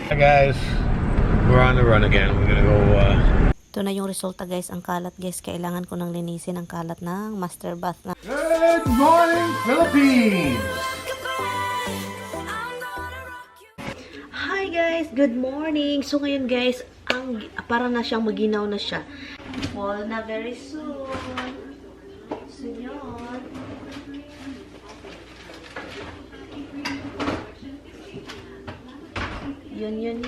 Hi guys, we're on the run again. We're gonna go. Ito na yung resulta guys, ang kalat guys. Kailangan ko nang linisin ang kalat ng master bath na. Good morning, Philippines. Hi guys, good morning. So ngayon guys, para na siyang maginaw na siya. Fall na very soon. So yun. Yun.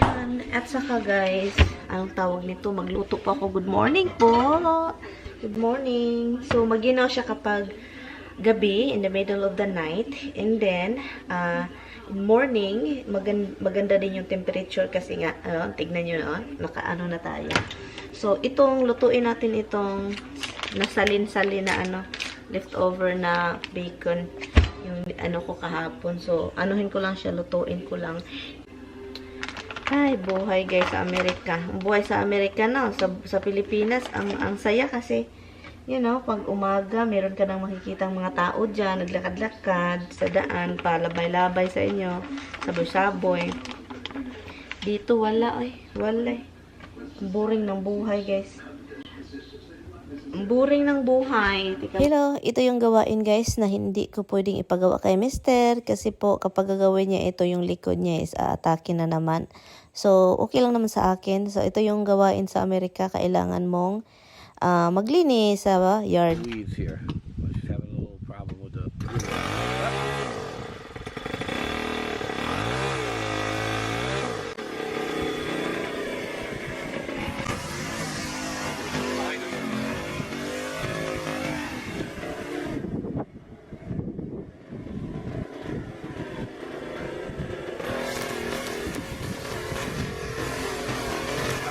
At saka guys, anong tawag nito? Magluto po ako. Good morning po. Good morning. So, maginaw siya kapag gabi, in the middle of the night. And then, in morning, maganda din yung temperature kasi nga, tignan nyo na, nakaano na tayo. So, itong lutuin natin itong nasalin-salin na leftover na bacon. Yung ko kahapon. So, anuhin ko lang siya, lutuin ko lang. Ay, buhay guys sa Amerika. Buhay sa Amerika na. Sa Pilipinas, ang saya kasi, pag umaga, meron ka nang makikitang mga tao dyan, naglakad-lakad sa daan, palabay-labay sa inyo, saboy-saboy. Dito, wala eh. Wala eh. Boring ng buhay guys. Boring ng buhay. Hello, ito yung gawain guys na hindi ko pwedeng ipagawa kay mister kasi po kapag gagawin niya ito yung likod niya is atake na naman. So, okay lang naman sa akin. So, ito yung gawain sa Amerika. Kailangan mong maglinis sa yard. Weeds here. She's having a little problem with the.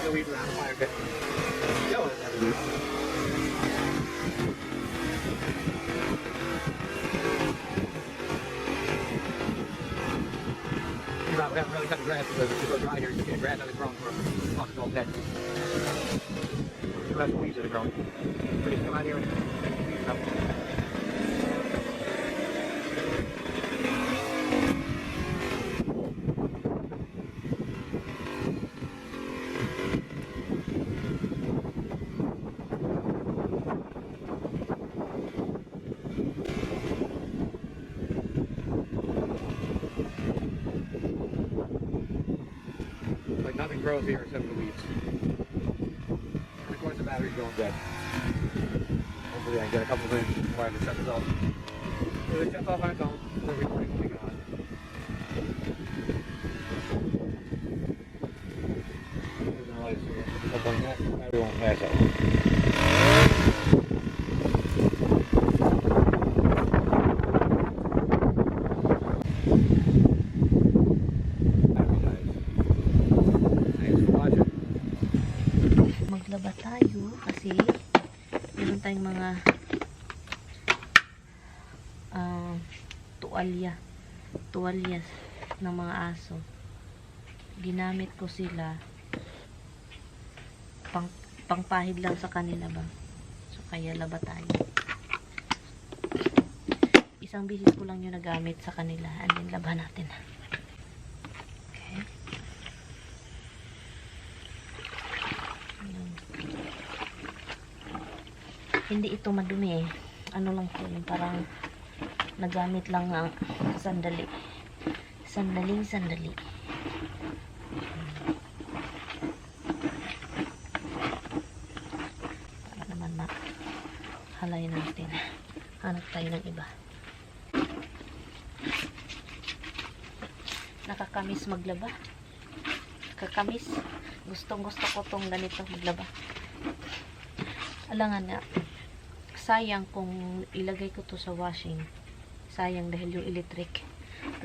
Weed around fire pit. Yo, we haven't really cut the grass because it's so dry here. You can't grass that is grown for lots of old dead. That's weeds that are growing. We just come out here and weeds up. Like nothing grows here except for the weeds. And of course the battery's going dead. Hopefully I can get a couple of minutes before I have to shut this off. So it shuts off on its own. The recording will be gone. There's no lights here. Up on that, battery won't last that long. Maglaba tayo kasi meron tayong mga tuwalya ng mga aso. Ginamit ko sila pangpahid lang sa kanila ba. So kaya laba tayo. Isang bisis ko lang yung nagamit sa kanila and then laba natin. Okay. Hindi ito madumi eh. Ano lang po yung parang nagamit lang ng sandali. Sandali. Para naman mahalay natin. Hanap tayo ng iba. Nakakamiss maglaba. Nakakamiss. Gustong gusto ko tong ganito maglaba. Alangan nga. Sayang kung ilagay ko to sa washing. Sayang dahil yung electric.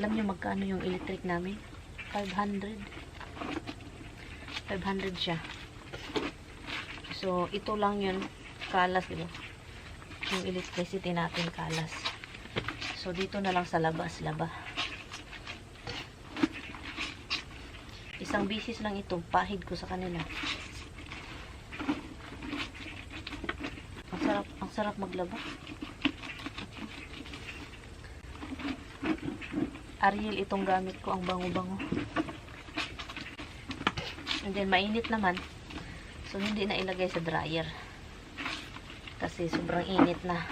Alam niyo magkano yung electric namin? 500. 500 siya. So, ito lang yun. Kalas, diba? Yung electricity natin kalas. So, dito na lang sa labas, laba. Isang bisis lang ito. Pahid ko sa kanila. Ang sarap maglaba. Ariel itong gamit ko, ang bango-bango. And then, mainit naman. So, hindi na ilagay sa dryer. Kasi sobrang init na.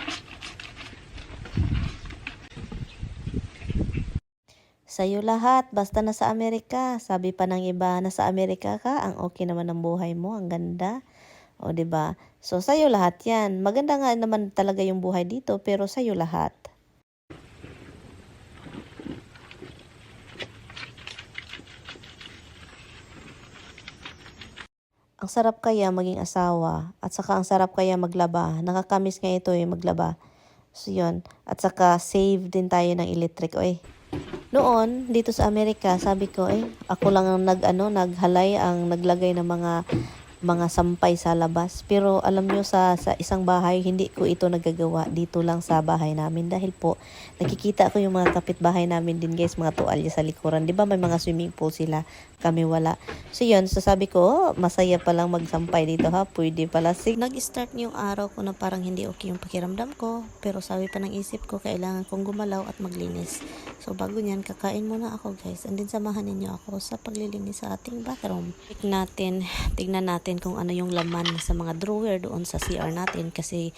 Sa'yo lahat, basta nasa Amerika. Sabi pa ng iba, nasa Amerika ka, ang okay naman ng buhay mo, ang ganda. O, 'di ba? So, sa'yo lahat yan. Maganda nga naman talaga yung buhay dito, pero sa'yo lahat. Ang sarap kaya maging asawa, at saka ang sarap kaya maglaba. Nakakamiss nga ito maglaba. So, yun. At saka, save din tayo ng electric. Oy. Noon, dito sa Amerika, sabi ko, ako lang ang naghalay, ang naglagay ng mga sampay sa labas. Pero alam nyo, sa isang bahay, hindi ko ito nagagawa dito lang sa bahay namin. Dahil po, nakikita ko yung mga kapitbahay namin din guys, mga tuwalya sa likuran. Di ba may mga swimming pool sila? Kami wala. So yun, sabi ko, masaya palang magsampay dito ha. Pwede pala. Nag-start yung araw ko na parang hindi okay yung pakiramdam ko. Pero sabi pa ng isip ko, kailangan kong gumalaw at maglinis. So bago nyan, kakain muna ako guys. And then samahan ninyo ako sa paglilinis sa ating bathroom. Tignan natin kung ano yung laman sa mga drawer doon sa CR natin kasi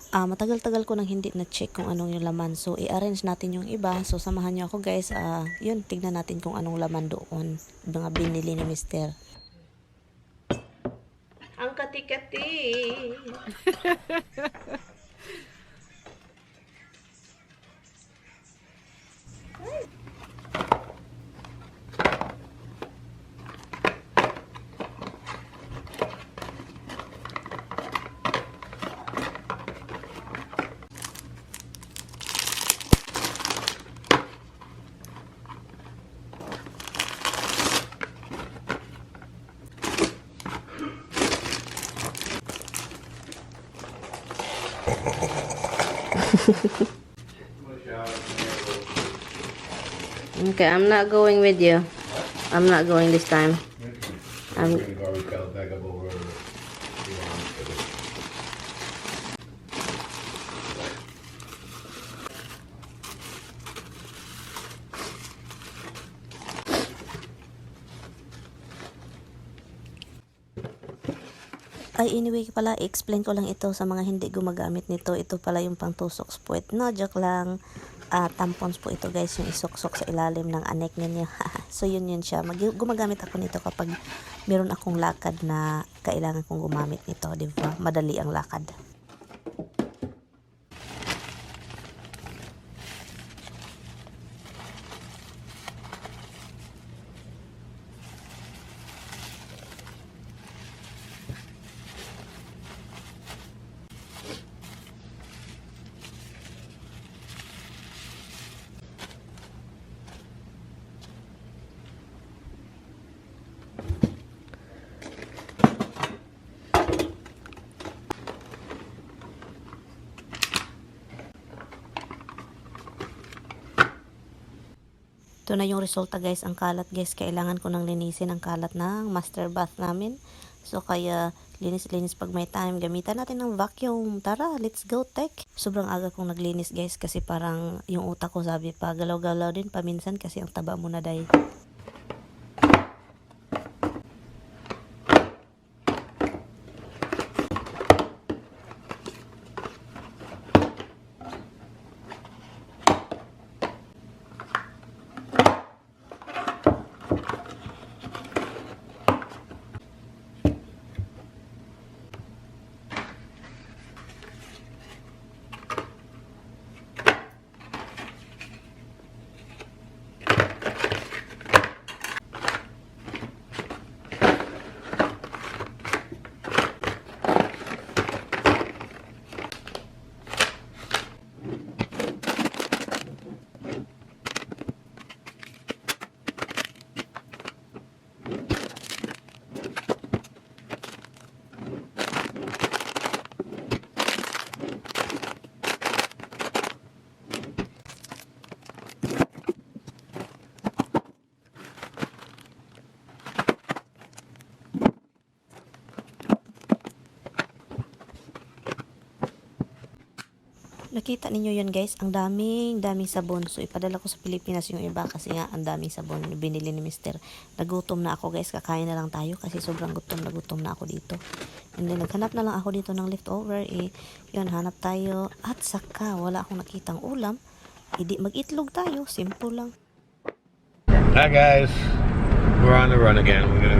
matagal-tagal ko nang hindi na-check kung anong yung laman. So, i-arrange natin yung iba. So, samahan nyo ako guys. Yun, tignan natin kung anong laman doon. Mga binili ni Mister. Ang kati-kati. Okay, I'm not going with you. I'm not going this time. Anyway pala, i-explain ko lang ito sa mga hindi gumagamit nito. Ito pala yung pangtusok sa puwet. No, joke lang. Tampons po ito guys, yung isuksok sa ilalim ng anek ninyo. So yun siya. Gumagamit ako nito kapag meron akong lakad na kailangan kong gumamit nito. Diba? Madali ang lakad. Ito na yung resulta guys, ang kalat guys. Kailangan ko nang linisin ang kalat ng master bath namin. So kaya linis-linis pag may time. Gamitan natin ng vacuum. Tara, let's go tech. Sobrang aga kong naglinis guys kasi parang yung utak ko sabi pa galaw-galaw din paminsan kasi ang taba mo na dahil. Nakita ninyo yun guys, ang daming sabon. So ipadala ko sa Pilipinas yung iba kasi nga ang daming sabon binili ni Mr. Nagutom na ako guys, kakain na lang tayo kasi sobrang gutom na ako dito. And then naghanap na lang ako dito ng leftover. Yun, hanap tayo. At saka wala akong nakitang ulam. Hindi mag-itlog tayo, simple lang. Hi guys, we're on the run again. We're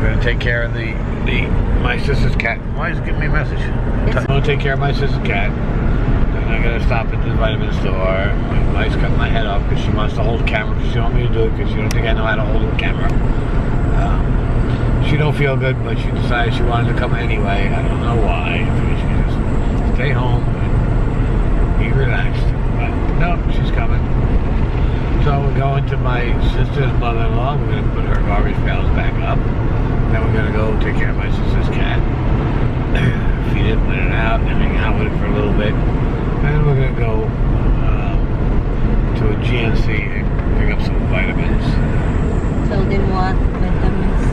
gonna take care of my sister's cat. Why is it giving me a message? I'm gonna take care of my sister's cat. Then I'm gonna stop at the vitamin store. My wife's cut my head off because she wants to hold the camera. She don't want me to do it because she don't think I know how to hold a camera. She don't feel good, but she decided she wanted to come anyway. I don't know why. She can just stay home and be relaxed. But no, she's coming. So we're going to my sister's mother-in-law. We're going to put her garbage pails back up. Then we're going to go take care of my sister's cat. Feed it, let it out, and hang out with it for a little bit. And we're going to go to a GNC and pick up some vitamins. So then what? Vitamins?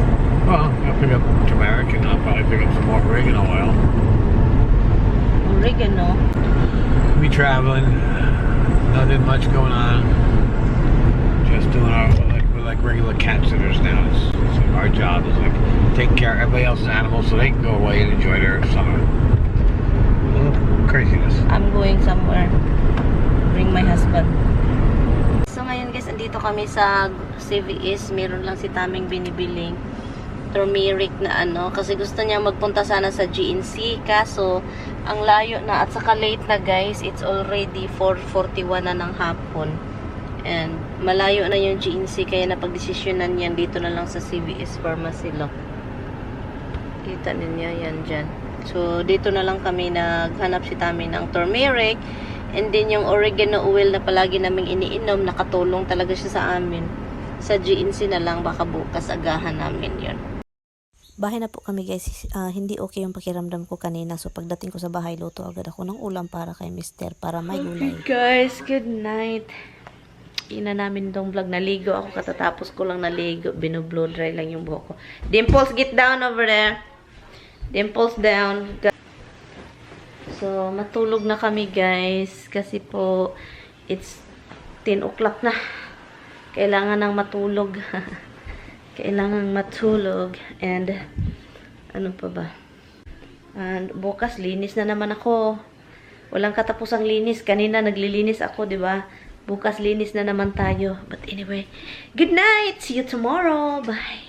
Well, I'll pick up turmeric and I'll probably pick up some more oregano oil. Oregano? We'll be traveling. Nothing much going on. Just doing we're like regular cat sitters now. It's our job is like take care of everybody else's animals so they can go away and enjoy their summer. A little craziness. I'm going somewhere. Bring my husband. So ngayon guys, andito kami sa CVS. Meron lang si Taming binibiling turmeric na kasi gusto niya magpunta sana sa GNC kaso ang layo na at saka late na guys. It's already 4:41 na ng hapon. And malayo na yung GNC kaya napagdesisyonan yan dito na lang sa CVS Pharmacy Lock. Kita ninyo yan dyan. So dito na lang kami naghanap si Tami ng turmeric and then yung oregano oil na palagi naming iniinom, nakatulong talaga siya sa amin. Sa GNC na lang, baka bukas agahan namin yun. Bahay na po kami guys. Hindi okay yung pakiramdam ko kanina. So pagdating ko sa bahay, luto agad ako ng ulam para kay Mr. para may gulay. Okay guys, good night. Ina namin tong vlog. Naligo ako katatapos ko lang naligo. Binublow dry lang yung buhok ko. Dimples, get down over there. Dimples down. So, matulog na kami guys. Kasi po, it's 10 o'clock na. Kailangan nang matulog. Kailangan matulog. And, ano pa ba? And, bukas, linis na naman ako. Walang katapusang linis. Kanina, naglilinis ako, di ba? Bukas linis na naman tayo. But anyway, good night! See you tomorrow! Bye!